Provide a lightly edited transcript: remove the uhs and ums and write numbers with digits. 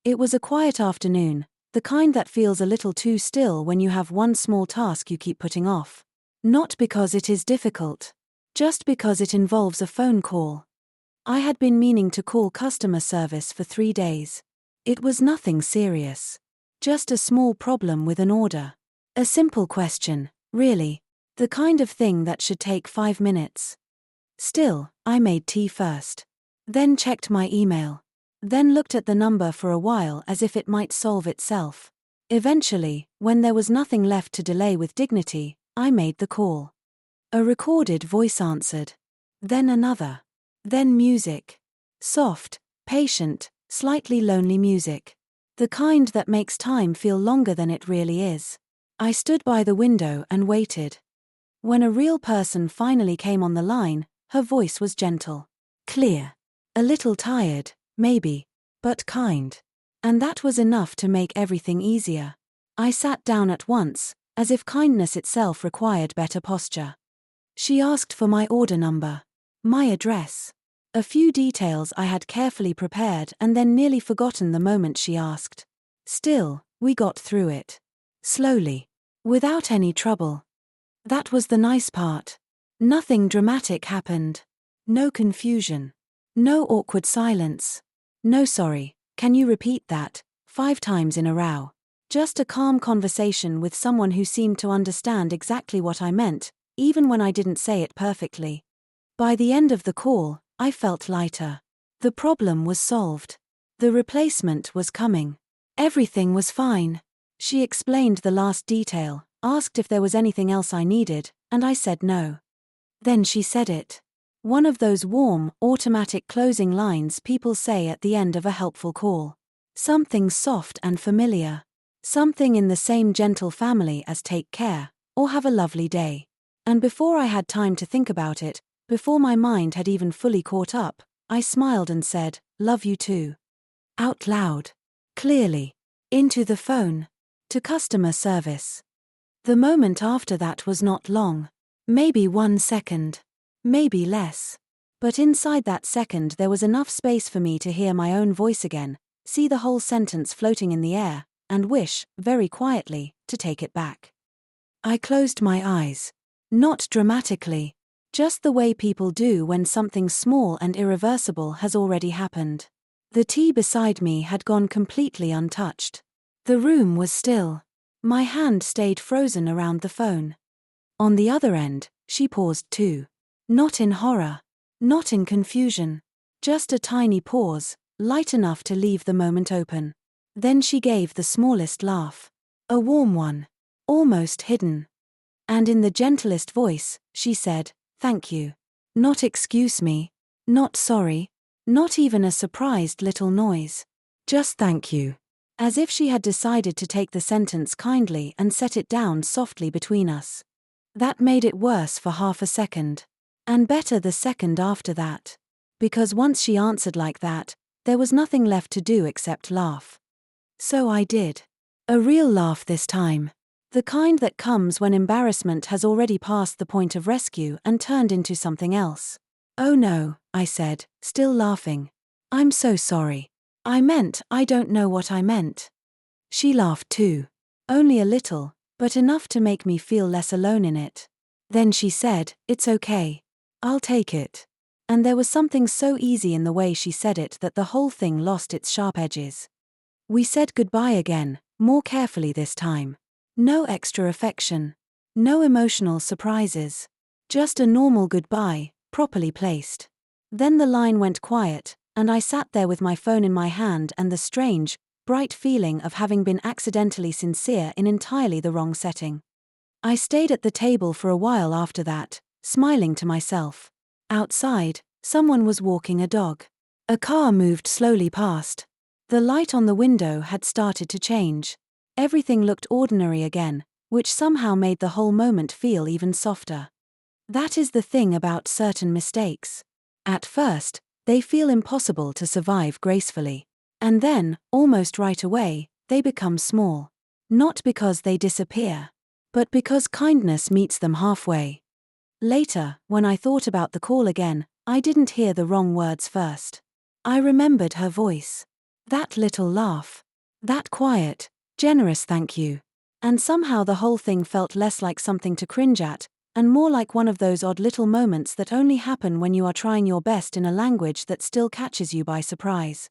It was a quiet afternoon, the kind that feels a little too still when you have one small task you keep putting off. Not because it is difficult, just because it involves a phone call. I had been meaning to call customer service for 3 days. It was nothing serious. Just a small problem with an order. A simple question, really. The kind of thing that should take 5 minutes. Still, I made tea first. Then checked my email. Then looked at the number for a while as if it might solve itself. Eventually, when there was nothing left to delay with dignity, I made the call. A recorded voice answered. Then another. Then music. Soft, patient, slightly lonely music. The kind that makes time feel longer than it really is. I stood by the window and waited. When a real person finally came on the line, her voice was gentle. Clear. A little tired, maybe, but kind. And that was enough to make everything easier. I sat down at once, as if kindness itself required better posture. She asked for my order number. My address. A few details I had carefully prepared and then nearly forgotten the moment she asked. Still, we got through it. Slowly. Without any trouble. That was the nice part. Nothing dramatic happened. No confusion. No awkward silence. No sorry, can you repeat that, 5 times in a row. Just a calm conversation with someone who seemed to understand exactly what I meant, even when I didn't say it perfectly. By the end of the call, I felt lighter. The problem was solved. The replacement was coming. Everything was fine. She explained the last detail, asked if there was anything else I needed, and I said no. Then she said it. One of those warm, automatic closing lines people say at the end of a helpful call. Something soft and familiar. Something in the same gentle family as take care, or have a lovely day. And before I had time to think about it, before my mind had even fully caught up, I smiled and said, "Love you too." Out loud. Clearly. Into the phone. To customer service. The moment after that was not long. Maybe 1 second. Maybe less. But inside that second there was enough space for me to hear my own voice again, see the whole sentence floating in the air, and wish, very quietly, to take it back. I closed my eyes. Not dramatically. Just the way people do when something small and irreversible has already happened. The tea beside me had gone completely untouched. The room was still. My hand stayed frozen around the phone. On the other end, she paused too. Not in horror. Not in confusion. Just a tiny pause, light enough to leave the moment open. Then she gave the smallest laugh. A warm one. Almost hidden. And in the gentlest voice, she said, "Thank you." Not excuse me. Not sorry. Not even a surprised little noise. Just thank you. As if she had decided to take the sentence kindly and set it down softly between us. That made it worse for half a second. And better the second after that. Because once she answered like that, there was nothing left to do except laugh. So I did. A real laugh this time. The kind that comes when embarrassment has already passed the point of rescue and turned into something else. "Oh no," I said, still laughing. "I'm so sorry. I don't know what I meant." She laughed too. Only a little, but enough to make me feel less alone in it. Then she said, "It's okay. I'll take it." And there was something so easy in the way she said it that the whole thing lost its sharp edges. We said goodbye again, more carefully this time. No extra affection. No emotional surprises. Just a normal goodbye, properly placed. Then the line went quiet, and I sat there with my phone in my hand and the strange, bright feeling of having been accidentally sincere in entirely the wrong setting. I stayed at the table for a while after that, smiling to myself. Outside, someone was walking a dog. A car moved slowly past. The light on the window had started to change. Everything looked ordinary again, which somehow made the whole moment feel even softer. That is the thing about certain mistakes. At first, they feel impossible to survive gracefully. And then, almost right away, they become small. Not because they disappear, but because kindness meets them halfway. Later, when I thought about the call again, I didn't hear the wrong words first. I remembered her voice. That little laugh. That quiet, generous thank you. And somehow the whole thing felt less like something to cringe at, and more like one of those odd little moments that only happen when you are trying your best in a language that still catches you by surprise.